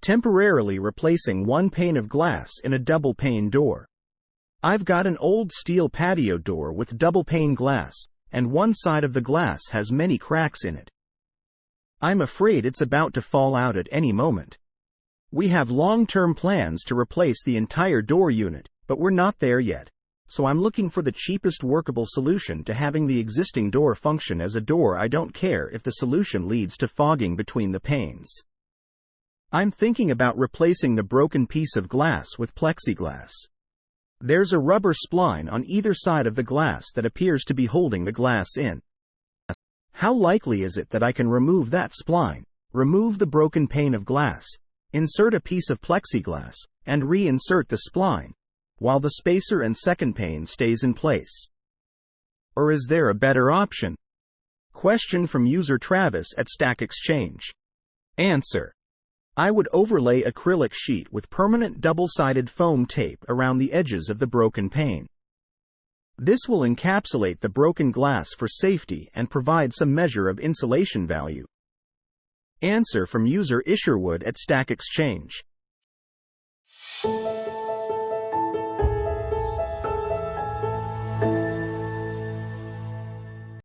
Temporarily replacing one pane of glass in a double-pane door. I've got an old steel patio door with double-pane glass, and one side of the glass has many cracks in it. I'm afraid it's about to fall out at any moment. We have long-term plans to replace the entire door unit, but we're not there yet, so I'm looking for the cheapest workable solution to having the existing door function as a door. I don't care if the solution leads to fogging between the panes. I'm thinking about replacing the broken piece of glass with plexiglass. There's a rubber spline on either side of the glass that appears to be holding the glass in. How likely is it that I can remove that spline, remove the broken pane of glass, insert a piece of plexiglass, and reinsert the spline, while the spacer and second pane stays in place? Or is there a better option? Question from user Travis at Stack Exchange. Answer: I would overlay acrylic sheet with permanent double-sided foam tape around the edges of the broken pane. This will encapsulate the broken glass for safety and provide some measure of insulation value. Answer from user Isherwood at Stack Exchange.